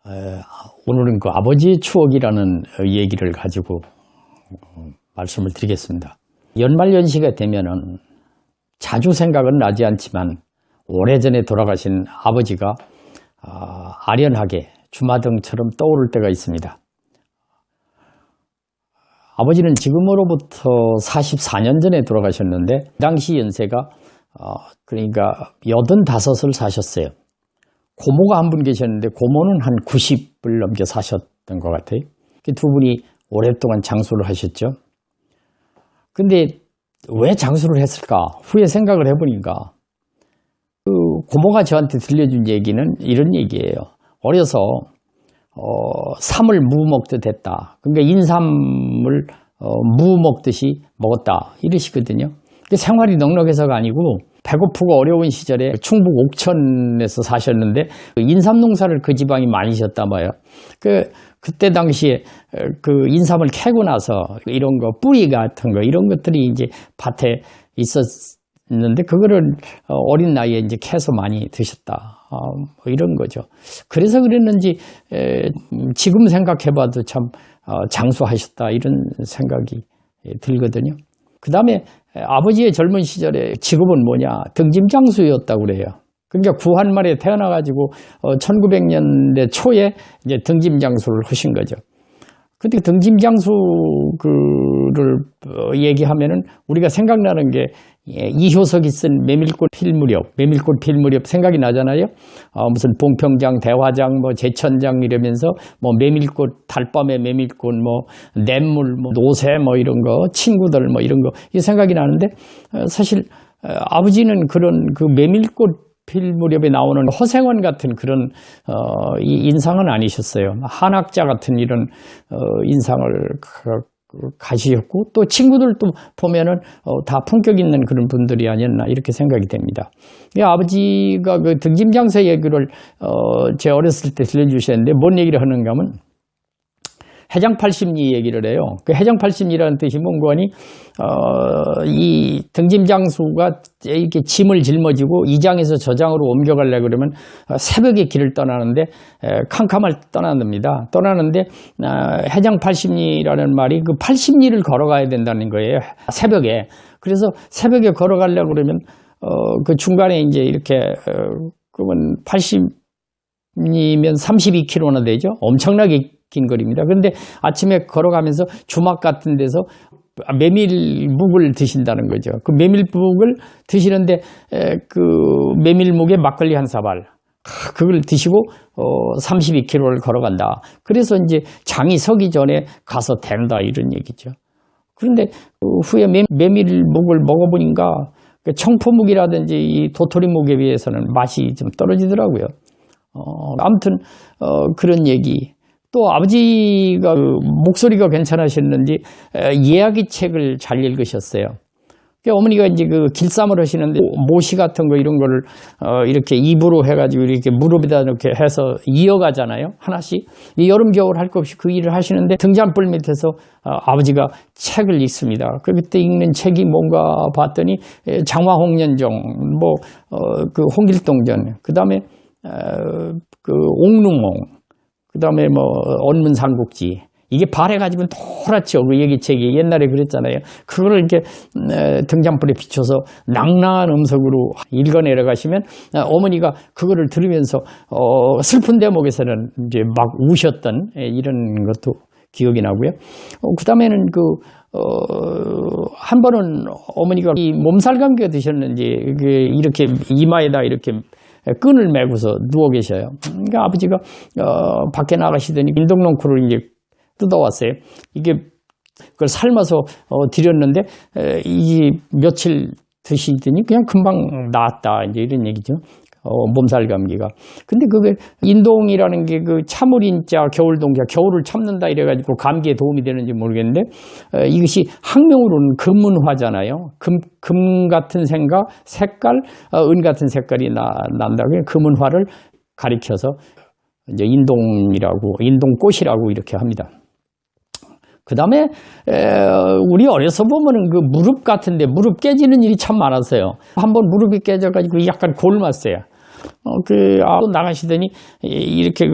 오늘은 그 아버지의 추억이라는 얘기를 가지고 말씀을 드리겠습니다. 연말연시가 되면은 자주 생각은 나지 않지만 오래전에 돌아가신 아버지가 아련하게 주마등처럼 떠오를 때가 있습니다. 아버지는 지금으로부터 44년 전에 돌아가셨는데 그 당시 연세가 그러니까 85을 사셨어요. 고모가 한 분 계셨는데 고모는 한 90을 넘겨 사셨던 것 같아요. 두 분이 오랫동안 장수를 하셨죠. 근데 왜 장수를 했을까? 후에 생각을 해보니까 그 고모가 저한테 들려준 얘기는 이런 얘기예요. 어려서 삼을 무 먹듯 했다. 그러니까 인삼을 무 먹듯이 먹었다. 이러시거든요. 생활이 넉넉해서가 아니고 배고프고 어려운 시절에 충북 옥천에서 사셨는데 인삼 농사를 그 지방이 많이 지었다 봐요. 그때 당시에 그 인삼을 캐고 나서 이런 거 뿌리 같은 거 이런 것들이 이제 밭에 있었는데 그거를 어린 나이에 이제 캐서 많이 드셨다. 뭐 이런 거죠. 그래서 그랬는지 지금 생각해봐도 참 장수하셨다 이런 생각이 들거든요. 그 다음에 아버지의 젊은 시절에 직업은 뭐냐? 등짐장수였다고 그래요. 그러니까 구한말에 태어나가지고 1900년대 초에 이제 등짐장수를 하신 거죠. 근데 등짐장수를 얘기하면은 우리가 생각나는 게 이효석이 쓴 메밀꽃 필 무렵 생각이 나잖아요. 무슨 봉평장, 대화장, 뭐 제천장 이러면서 뭐 메밀꽃, 달밤의 메밀꽃, 뭐 냇물, 뭐 노새 뭐 이런 거, 친구들 뭐 이런 거 이 생각이 나는데 사실 아버지는 그런 그 메밀꽃 필 무렵에 나오는 허생원 같은 그런 이 인상은 아니셨어요. 한학자 같은 이런 인상을 가시셨고 또 친구들도 보면은 다 품격 있는 그런 분들이 아니었나 이렇게 생각이 됩니다. 아버지가 그 등짐장사 얘기를 제 어렸을 때 들려주셨는데 뭔 얘기를 하는가 하면 해장팔십리 얘기를 해요. 그 해장팔십리라는 뜻이 뭔가 하니 이 등짐장수가 이렇게 짐을 짊어지고 이 장에서 저 장으로 옮겨가려고 그러면 새벽에 길을 떠나는데 캄캄할 때 떠납니다. 떠나는데 해장팔십리라는 말이 그 80리를 걸어가야 된다는 거예요. 새벽에. 그래서 새벽에 걸어가려고 그러면 그 중간에 이제 이렇게 그러면 80리면 32km나 되죠. 엄청나게 긴 거리입니다. 그런데 아침에 걸어가면서 주막 같은 데서 메밀묵을 드신다는 거죠. 그 메밀묵을 드시는데 그 메밀묵에 막걸리 한 사발 그걸 드시고 32km를 걸어간다. 그래서 이제 장이 서기 전에 가서 된다 이런 얘기죠. 그런데 후에 메밀묵을 먹어보니까 청포묵이라든지 이 도토리묵에 비해서는 맛이 좀 떨어지더라고요. 아무튼 그런 얘기. 또 아버지가 목소리가 괜찮으셨는지 이야기 책을 잘 읽으셨어요. 어머니가 이제 그 길쌈을 하시는데 모시 같은 거 이런 거를 이렇게 입으로 해가지고 이렇게 무릎에다 이렇게 해서 이어가잖아요. 하나씩. 여름 겨울 할 것 없이 그 일을 하시는데 등잔불 밑에서 아버지가 책을 읽습니다. 그때 읽는 책이 뭔가 봤더니 장화홍련종, 뭐 그 홍길동전, 그 다음에 그 옥루몽. 그 다음에 뭐, 언문삼국지. 이게 발해가지고 노랗죠. 그 얘기책이 옛날에 그랬잖아요. 그거를 이렇게 등잔불에 비춰서 낭낭한 음성으로 읽어내려 가시면 어머니가 그거를 들으면서 슬픈 대목에서는 이제 막 우셨던 이런 것도 기억이 나고요. 그 다음에는 한 번은 어머니가 이 몸살 감기가 드셨는지 이렇게 이마에다 이렇게 끈을 메고서 누워 계셔요. 그러니까 아버지가 밖에 나가시더니 인동넝쿨을 이제 뜯어왔어요. 이게 그걸 삶아서 드렸는데 이 며칠 드시더니 그냥 금방 나았다 이제 이런 얘기죠. 몸살 감기가. 근데 그게 인동이라는 게 그 참을인자 겨울동자 겨울을 참는다 이래가지고 감기에 도움이 되는지 모르겠는데 이것이 학명으로는 금은화잖아요. 금 같은 색깔, 은 같은 색깔이 난다. 금은화를 가리켜서 이제 인동꽃이라고 이렇게 합니다. 그 다음에 우리 어려서 보면은 그 무릎 같은데 무릎 깨지는 일이 참 많았어요. 한번 무릎이 깨져가지고 약간 골맞어요. 나가시더니 이렇게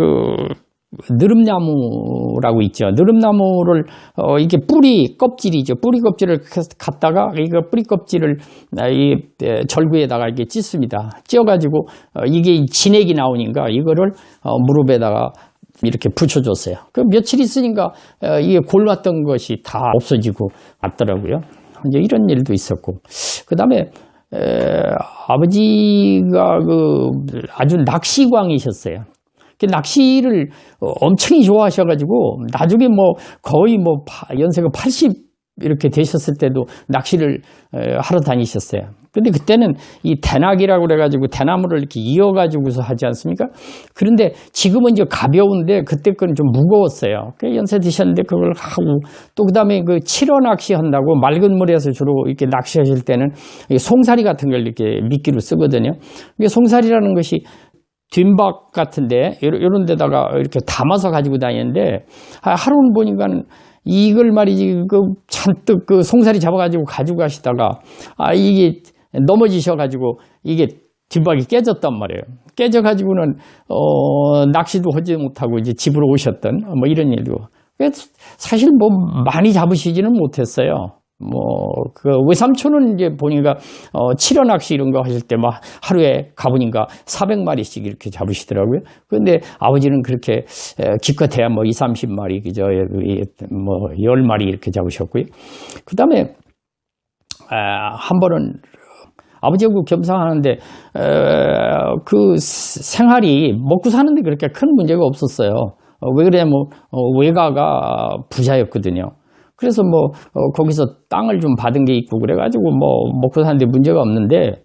느릅나무라고 있죠. 느릅나무를 이게 뿌리 껍질이죠. 뿌리 껍질을 갖다가 이거 뿌리 껍질을 이 절구에다가 이렇게 찢습니다. 찢어가지고 이게 진액이 나오니까 이거를 무릎에다가 이렇게 붙여줬어요. 그 며칠 있으니까 이게 골랐던 것이 다 없어지고 왔더라고요. 이제 이런 일도 있었고, 그 다음에 아버지가 아주 낚시광이셨어요. 낚시를 엄청 좋아하셔가지고 나중에 뭐 거의 뭐 연세가 80 이렇게 되셨을 때도 낚시를 하러 다니셨어요. 근데 그때는 이 대낙이라고 그래가지고 대나무를 이렇게 이어가지고서 하지 않습니까? 그런데 지금은 이제 가벼운데 그때 건 좀 무거웠어요. 연세 드셨는데 그걸 하고, 또 그 다음에 그 칠어 낚시 한다고 맑은 물에서 주로 이렇게 낚시하실 때는 송사리 같은 걸 이렇게 미끼로 쓰거든요. 송사리라는 것이 뒷박 같은데 이런 데다가 이렇게 담아서 가지고 다니는데, 하루는 보니까 이걸 말이지 잔뜩 송사리 잡아가지고 가지고 가시다가 이게 넘어지셔가지고 이게 뒷박이 깨졌단 말이에요. 깨져가지고는 낚시도 하지 못하고 이제 집으로 오셨던 뭐 이런 일도. 사실 뭐 많이 잡으시지는 못했어요. 그 외삼촌은 이제 보니까 칠어 낚시 이런 거 하실 때 막 하루에 가보니까 400마리씩 이렇게 잡으시더라고요. 그런데 아버지는 그렇게 기껏해야 뭐 20, 30마리 그저 뭐 10마리 이렇게 잡으셨고요. 그 다음에 한 번은 아버지하고 겸상하는데 그 생활이 먹고 사는데 그렇게 큰 문제가 없었어요. 왜 그러냐면 외가가 부자였거든요. 그래서 뭐 거기서 땅을 좀 받은 게 있고 그래가지고 뭐 먹고 사는데 문제가 없는데,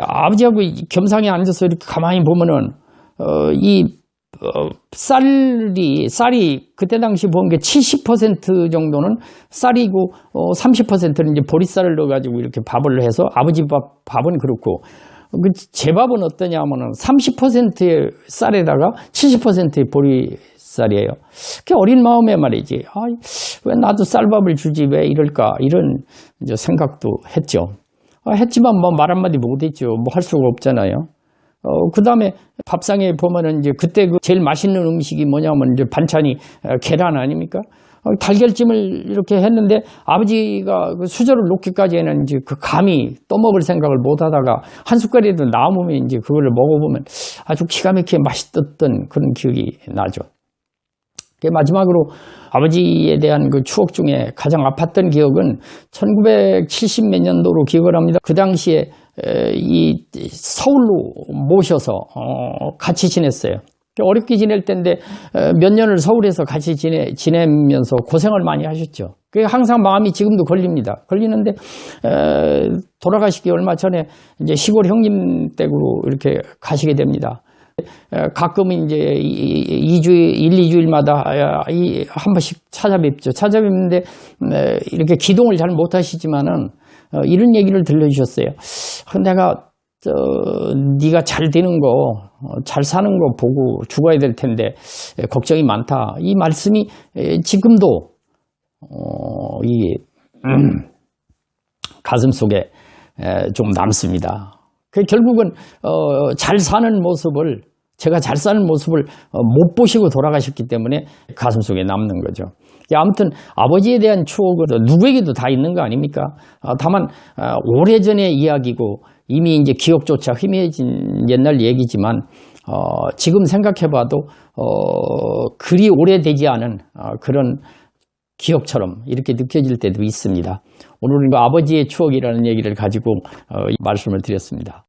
아버지하고 겸상에 앉아서 이렇게 가만히 보면은 쌀이 그때 당시 본 게 70% 정도는 쌀이고 30%는 이제 보리쌀을 넣어가지고 이렇게 밥을 해서 아버지 밥은 그렇고, 제 밥은 어떠냐 하면은 30%의 쌀에다가 70%의 보리쌀이에요. 그 어린 마음에 말이지, 왜 나도 쌀밥을 주지 왜 이럴까, 이런 이제 생각도 했죠. 했지만 뭐 말 한마디 못했죠. 뭐 할 수가 없잖아요. 그 다음에 밥상에 보면은 이제 그때 제일 맛있는 음식이 뭐냐면 이제 반찬이 계란 아닙니까? 달걀찜을 이렇게 했는데 아버지가 수저를 놓기까지는 이제 감히 떠먹을 생각을 못 하다가 한 숟갈이라도 남으면 이제 그거를 먹어보면 아주 기가 막히게 맛있었던 그런 기억이 나죠. 마지막으로 아버지에 대한 그 추억 중에 가장 아팠던 기억은 1970 몇 년도로 기억을 합니다. 그 당시에 이 서울로 모셔서 같이 지냈어요. 어렵게 지낼 때인데 몇 년을 서울에서 같이 지내면서 고생을 많이 하셨죠. 그게 항상 마음이 지금도 걸립니다. 걸리는데 돌아가시기 얼마 전에 이제 시골 형님 댁으로 이렇게 가시게 됩니다. 가끔은 이제 1-2주일마다 한 번씩 찾아뵙죠. 찾아뵙는데 이렇게 기동을 잘 못하시지만은 이런 얘기를 들려주셨어요. 내가 네가 잘 되는 거, 잘 사는 거 보고 죽어야 될 텐데 걱정이 많다. 이 말씀이 지금도 이 가슴 속에 좀 남습니다. 결국은 잘 사는 모습을, 제가 잘 사는 모습을 못 보시고 돌아가셨기 때문에 가슴속에 남는 거죠. 아무튼 아버지에 대한 추억은 누구에게도 다 있는 거 아닙니까? 다만 오래전의 이야기고 이미 이제 기억조차 희미해진 옛날 얘기지만 지금 생각해봐도 그리 오래되지 않은 그런 기억처럼 이렇게 느껴질 때도 있습니다. 오늘은 아버지의 추억이라는 얘기를 가지고 말씀을 드렸습니다.